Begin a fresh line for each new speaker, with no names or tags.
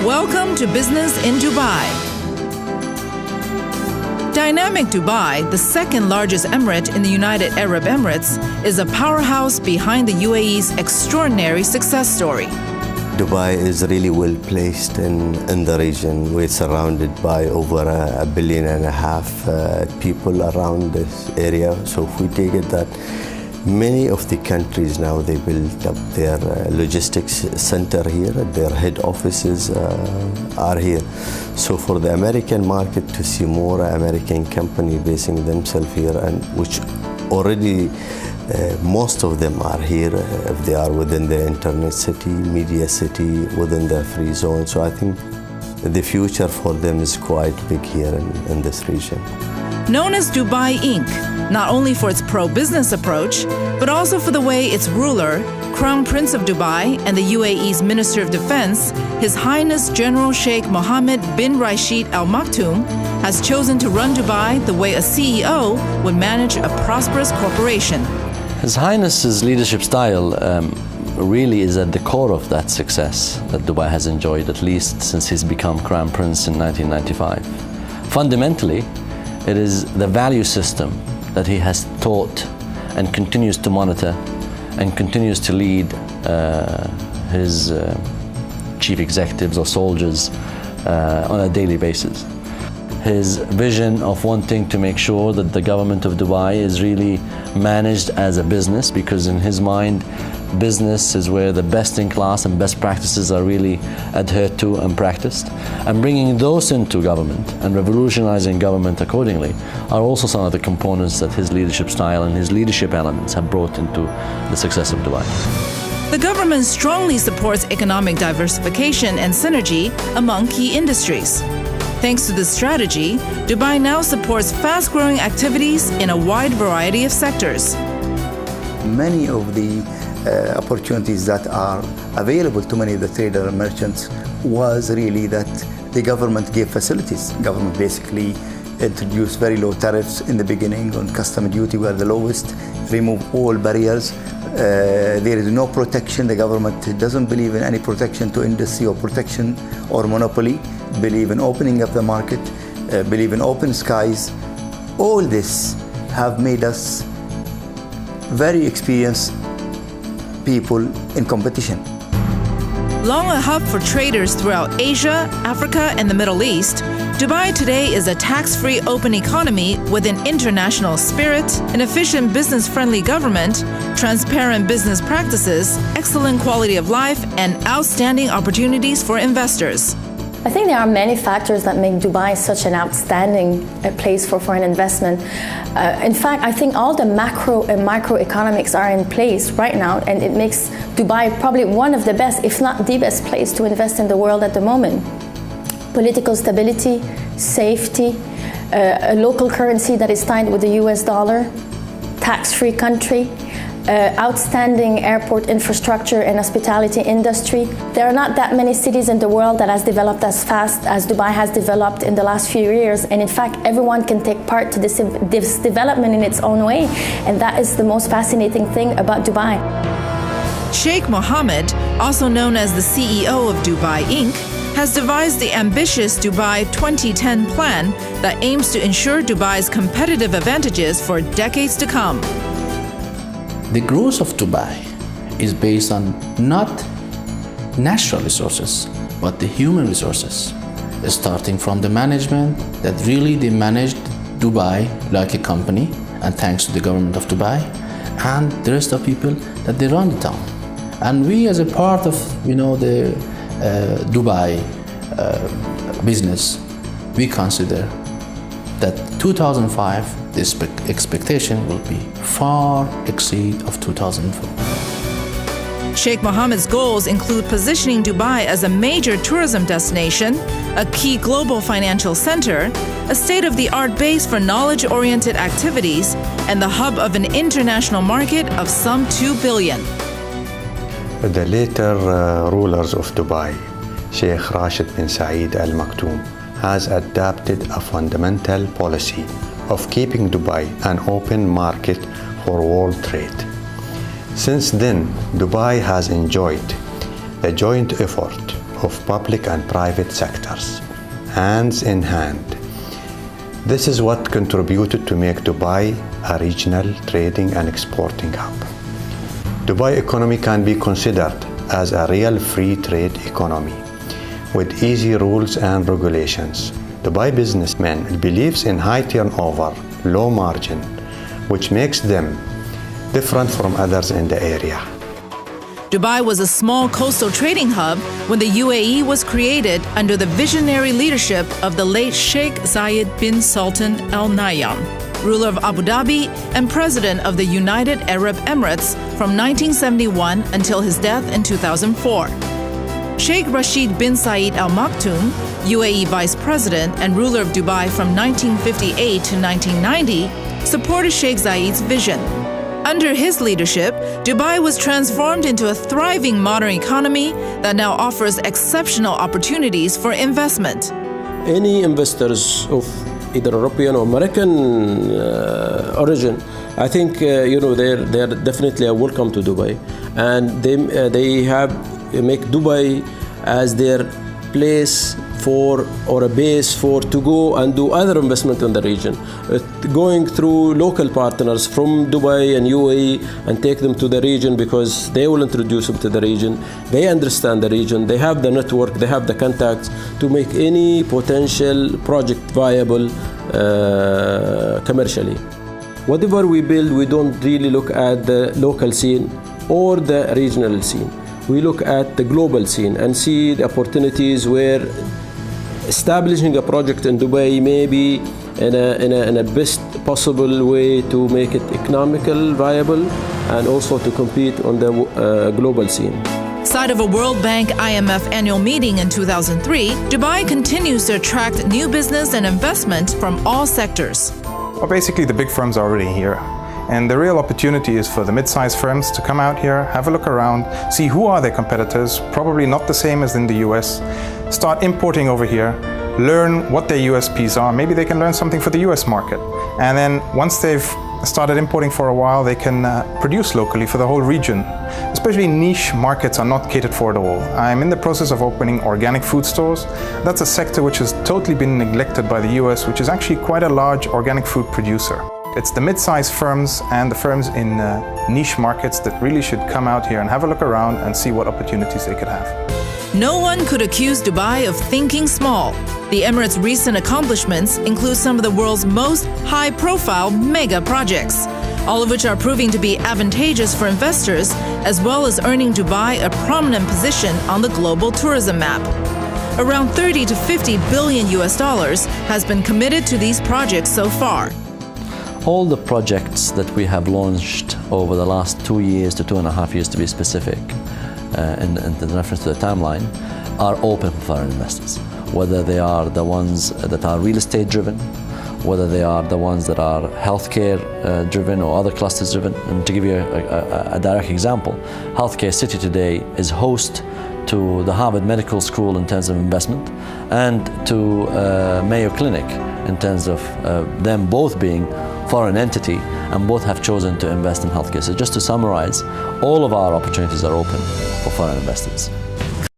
Welcome to Business in Dubai. Dynamic Dubai, the second largest emirate in the United Arab Emirates, is a powerhouse behind the UAE's extraordinary success story.
Dubai is really well placed in the region. We're surrounded by over 1.5 billion people around this area. So if we take it that many of the countries now, they built up their logistics center here, their head offices are here. So for the American market to see more American company basing themselves here, and which already most of them are here, if they are within the internet city, media city, within the free zone. So I think the future for them is quite big here in this region.
Known as Dubai Inc., not only for its pro-business approach, but also for the way its ruler, Crown Prince of Dubai and the UAE's Minister of Defense, His Highness General Sheikh Mohammed bin Rashid Al Maktoum, has chosen to run Dubai the way a CEO would manage a prosperous corporation.
His Highness's leadership style really is at the core of that success that Dubai has enjoyed, at least since he's become Crown Prince in 1995. Fundamentally, it is the value system that he has taught and continues to monitor and continues to lead his chief executives or soldiers on a daily basis. His vision of wanting to make sure that the government of Dubai is really managed as a business, because in his mind, business is where the best in class and best practices are really adhered to and practiced. And bringing those into government and revolutionizing government accordingly are also some of the components that his leadership style and his leadership elements have brought into the success of Dubai.
The government strongly supports economic diversification and synergy among key industries. Thanks to this strategy, Dubai now supports fast-growing activities in a wide variety of sectors.
Many of the opportunities that are available to many of the traders and merchants was really that the government gave facilities. Government basically introduced very low tariffs in the beginning on custom duty, were the lowest, removed all barriers. There is no protection. The government doesn't believe in any protection to industry or protection or monopoly, believe in opening up the market, believe in open skies. All this have made us very experienced people in competition.
Long a hub for traders throughout Asia, Africa, and the Middle East, Dubai today is a tax-free open economy with an international spirit, an efficient business-friendly government, transparent business practices, excellent quality of life, and outstanding opportunities for investors.
I think there are many factors that make Dubai such an outstanding place for foreign investment. In fact, I think all the macro and microeconomics are in place right now, and it makes Dubai probably one of the best, if not the best place to invest in the world at the moment. Political stability, safety, a local currency that is tied with the US dollar, tax-free country, outstanding airport infrastructure and hospitality industry. There are not that many cities in the world that has developed as fast as Dubai has developed in the last few years, and in fact everyone can take part to this development in its own way, and that is the most fascinating thing about Dubai.
Sheikh Mohammed, also known as the CEO of Dubai Inc., has devised the ambitious Dubai 2010 plan that aims to ensure Dubai's competitive advantages for decades to come.
The growth of Dubai is based on not natural resources, but the human resources, starting from the management, that really they managed Dubai like a company, and thanks to the government of Dubai, and the rest of people that they run the town. And we, as a part of the Dubai business, we consider that 2005 the expectation will be far exceed of 2004.
Sheikh Mohammed's goals include positioning Dubai as a major tourism destination, a key global financial center, a state-of-the-art base for knowledge-oriented activities, and the hub of an international market of some 2 billion.
The later rulers of Dubai, Sheikh Rashid bin Saeed Al Maktoum, has adopted a fundamental policy of keeping Dubai an open market for world trade. Since then, Dubai has enjoyed the joint effort of public and private sectors, hands in hand. This is what contributed to make Dubai a regional trading and exporting hub. Dubai economy can be considered as a real free trade economy with easy rules and regulations. Dubai businessmen believes in high turnover, low margin, which makes them different from others in the area.
Dubai was a small coastal trading hub when the UAE was created under the visionary leadership of the late Sheikh Zayed bin Sultan Al Nahyan, ruler of Abu Dhabi and president of the United Arab Emirates from 1971 until his death in 2004. Sheikh Rashid bin Zayed Al Maktoum, UAE vice president and ruler of Dubai from 1958 to 1990, supported Sheikh Zayed's vision. Under his leadership, Dubai was transformed into a thriving modern economy that now offers exceptional opportunities for investment.
Any investors of either European or American origin, I think they're definitely a welcome to Dubai, and they make Dubai as their place for, or a base for, to go and do other investment in the region, going through local partners from Dubai and UAE and take them to the region, because they will introduce them to the region. They understand the region, they have the network, they have the contacts to make any potential project viable commercially. Whatever we build, we don't really look at the local scene or the regional scene. We look at the global scene and see the opportunities where establishing a project in Dubai may be in a best possible way to make it economical, viable, and also to compete on the global scene.
Side of a World Bank IMF annual meeting in 2003, Dubai continues to attract new business and investment from all sectors.
Well, basically the big firms are already here. And the real opportunity is for the mid-sized firms to come out here, have a look around, see who are their competitors, probably not the same as in the US, start importing over here, learn what their USPs are. Maybe they can learn something for the US market. And then once they've started importing for a while, they can produce locally for the whole region. Especially niche markets are not catered for at all. I'm in the process of opening organic food stores. That's a sector which has totally been neglected by the US, which is actually quite a large organic food producer. It's the mid-sized firms and the firms in niche markets that really should come out here and have a look around and see what opportunities they could have.
No one could accuse Dubai of thinking small. The Emirates' recent accomplishments include some of the world's most high-profile mega projects, all of which are proving to be advantageous for investors, as well as earning Dubai a prominent position on the global tourism map. Around 30 to 50 billion US dollars has been committed to these projects so far.
All the projects that we have launched over the last 2 years to 2.5 years, to be specific, in reference to the timeline, are open for foreign investors. Whether they are the ones that are real estate driven, whether they are the ones that are healthcare driven or other clusters driven. And to give you a direct example, Healthcare City today is host to the Harvard Medical School in terms of investment, and to Mayo Clinic in terms of them both being foreign entity, and both have chosen to invest in healthcare. So just to summarize, all of our opportunities are open for foreign investors.